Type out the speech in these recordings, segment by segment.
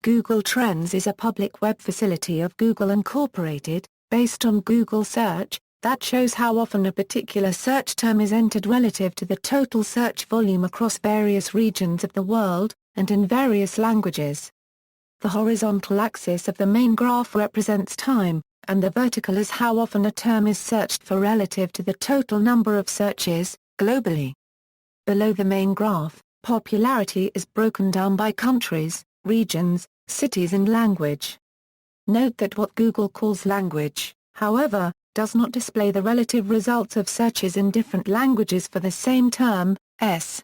Google Trends is a public web facility of Google Incorporated, based on Google Search, that shows how often a particular search term is entered relative to the total search volume across various regions of the world, and in various languages. The horizontal axis of the main graph represents time, and the vertical is how often a term is searched for relative to the total number of searches, globally. Below the main graph, popularity is broken down by countries, regions, cities and language. Note that what Google calls language, however, does not display the relative results of searches in different languages for the same term, s.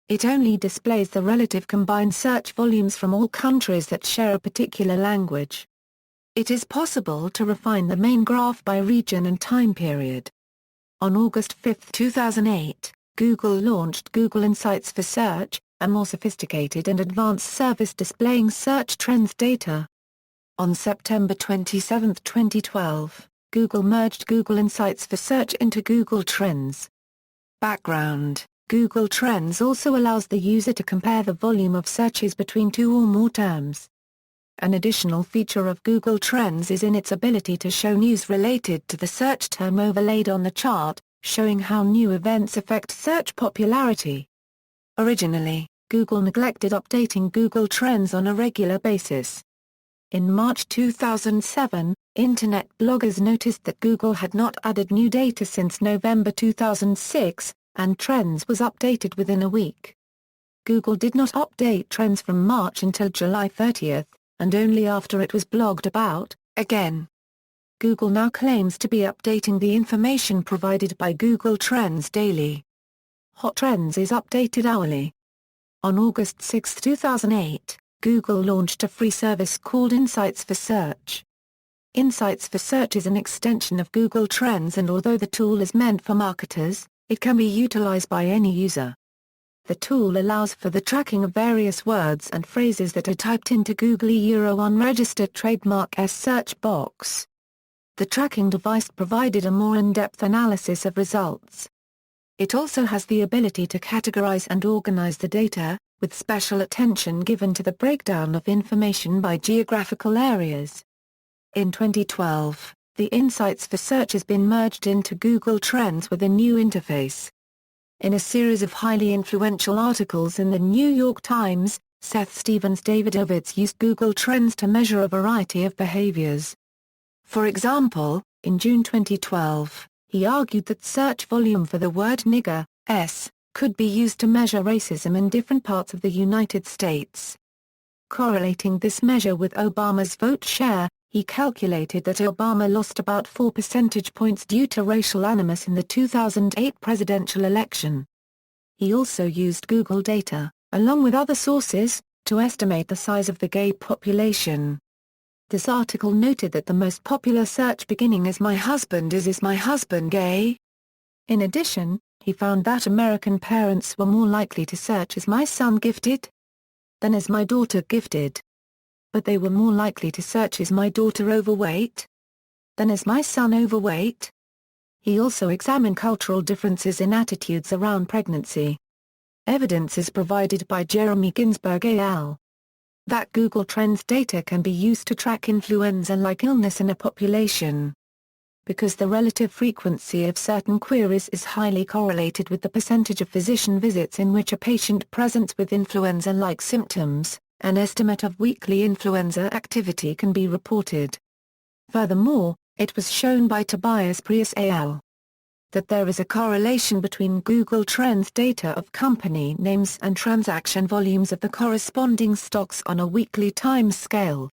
It only displays the relative combined search volumes from all countries that share a particular language. It is possible to refine the main graph by region and time period. On August 5, 2008, Google launched Google Insights for Search, a more sophisticated and advanced service displaying search trends data. On September 27, 2012, Google merged Google Insights for Search into Google Trends. Background: Google Trends also allows the user to compare the volume of searches between two or more terms. An additional feature of Google Trends is in its ability to show news related to the search term overlaid on the chart, showing how new events affect search popularity. Originally, Google neglected updating Google Trends on a regular basis. In March 2007, Internet bloggers noticed that Google had not added new data since November 2006, and Trends was updated within a week. Google did not update Trends from March until July 30, and only after it was blogged about, again. Google now claims to be updating the information provided by Google Trends daily. Hot Trends is updated hourly. On August 6, 2008, Google launched a free service called Insights for Search. Insights for Search is an extension of Google Trends, and although the tool is meant for marketers, it can be utilized by any user. The tool allows for the tracking of various words and phrases that are typed into Google unregistered trademark S search box. The tracking device provided a more in-depth analysis of results. It also has the ability to categorize and organize the data, with special attention given to the breakdown of information by geographical areas. In 2012, the Insights for Search has been merged into Google Trends with a new interface. In a series of highly influential articles in the New York Times, Seth Stevens' David Ovitz used Google Trends to measure a variety of behaviors. For example, in June 2012, he argued that search volume for the word nigger, s, could be used to measure racism in different parts of the United States. Correlating this measure with Obama's vote share, he calculated that Obama lost about 4 percentage points due to racial animus in the 2008 presidential election. He also used Google data, along with other sources, to estimate the size of the gay population. This article noted that the most popular search beginning "Is my husband gay?" In addition, he found that American parents were more likely to search "Is my son gifted?" than "Is my daughter gifted?" But they were more likely to search "Is my daughter overweight?" than "Is my son overweight?" He also examined cultural differences in attitudes around pregnancy. Evidence is provided by Jeremy Ginsberg al. that Google Trends data can be used to track influenza-like illness in a population. Because the relative frequency of certain queries is highly correlated with the percentage of physician visits in which a patient presents with influenza-like symptoms, an estimate of weekly influenza activity can be reported. Furthermore, it was shown by Tobias Prius al. that there is a correlation between Google Trends data of company names and transaction volumes of the corresponding stocks on a weekly time scale.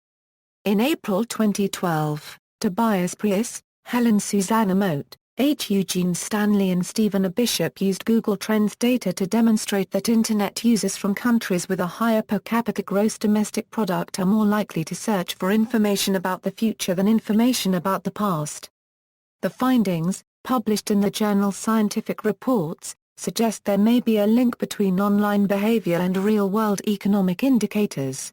In April 2012, Tobias Prius, Helen Susanna Moat, H. Eugene Stanley and Stephen A. Bishop used Google Trends data to demonstrate that Internet users from countries with a higher per capita gross domestic product are more likely to search for information about the future than information about the past. The findings, published in the journal Scientific Reports, suggest there may be a link between online behavior and real-world economic indicators.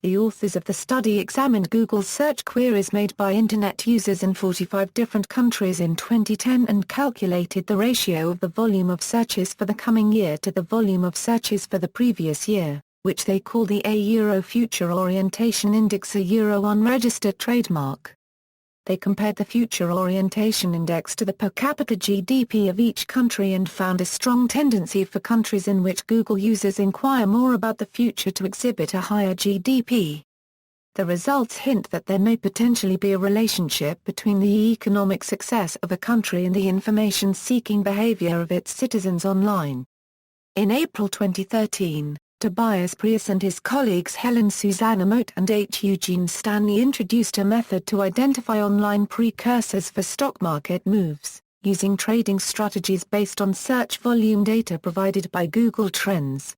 The authors of the study examined Google search queries made by Internet users in 45 different countries in 2010 and calculated the ratio of the volume of searches for the coming year to the volume of searches for the previous year. which they call the A-Euro Future Orientation Index, a Euro unregistered trademark. They compared the Future Orientation Index to the per capita GDP of each country and found a strong tendency for countries in which Google users inquire more about the future to exhibit a higher GDP. The results hint that there may potentially be a relationship between the economic success of a country and the information-seeking behavior of its citizens online. In April 2013, Tobias Prius and his colleagues Helen Susanna Mote and H. Eugene Stanley introduced a method to identify online precursors for stock market moves, using trading strategies based on search volume data provided by Google Trends.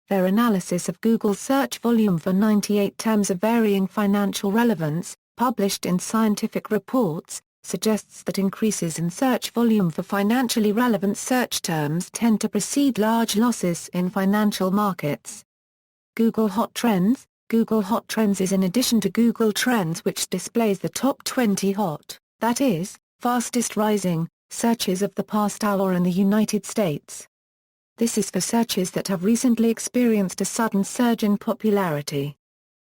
Their analysis of Google search volume for 98 terms of varying financial relevance, published in scientific reports, suggests that increases in search volume for financially relevant search terms tend to precede large losses in financial markets. Google Hot Trends. Google Hot Trends is in addition to Google Trends, which displays the top 20 hot, that is, fastest rising, searches of the past hour in the United States. This is for searches that have recently experienced a sudden surge in popularity.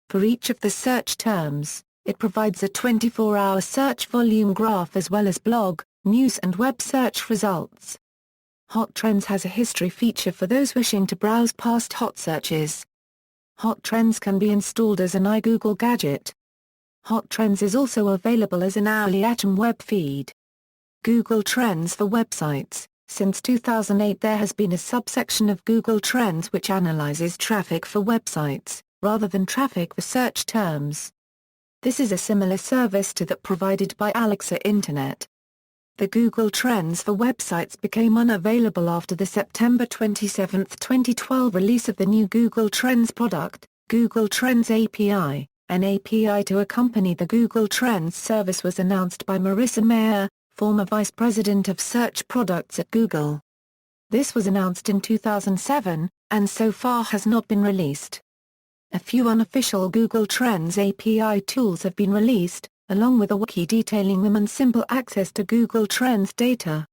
For each of the search terms, it provides a 24-hour search volume graph as well as blog, news and web search results. Hot Trends has a history feature for those wishing to browse past hot searches. Hot Trends can be installed as an iGoogle gadget. Hot Trends is also available as an hourly Atom web feed. Google Trends for websites. Since 2008 there has been a subsection of Google Trends which analyzes traffic for websites, rather than traffic for search terms. This is a similar service to that provided by Alexa Internet. The Google Trends for websites became unavailable after the September 27, 2012 release of the new Google Trends product, Google Trends API. An API to accompany the Google Trends service was announced by Marissa Mayer, former Vice President of Search Products at Google. This was announced in 2007, and so far has not been released. A few unofficial Google Trends API tools have been released, along with a wiki detailing them and simple access to Google Trends data.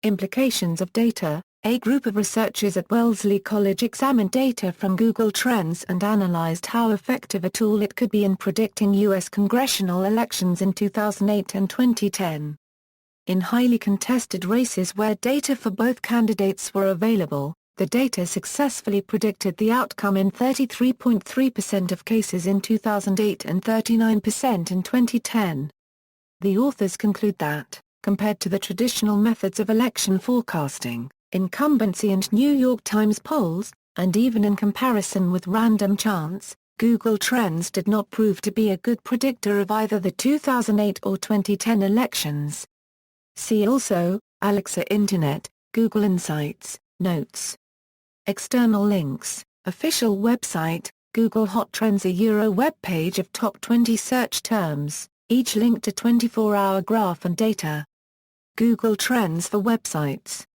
Implications of data. A group of researchers at Wellesley College examined data from Google Trends and analyzed how effective a tool it could be in predicting U.S. congressional elections in 2008 and 2010. In highly contested races where data for both candidates were available, the data successfully predicted the outcome in 33.3% of cases in 2008 and 39% in 2010. The authors conclude that, compared to the traditional methods of election forecasting, incumbency and New York Times polls, and even in comparison with random chance, Google Trends did not prove to be a good predictor of either the 2008 or 2010 elections. See also, Alexa Internet, Google Insights, Notes. External links, official website, Google Hot Trends, a Euro web page of top 20 search terms, each linked to 24-hour graph and data. Google Trends for websites.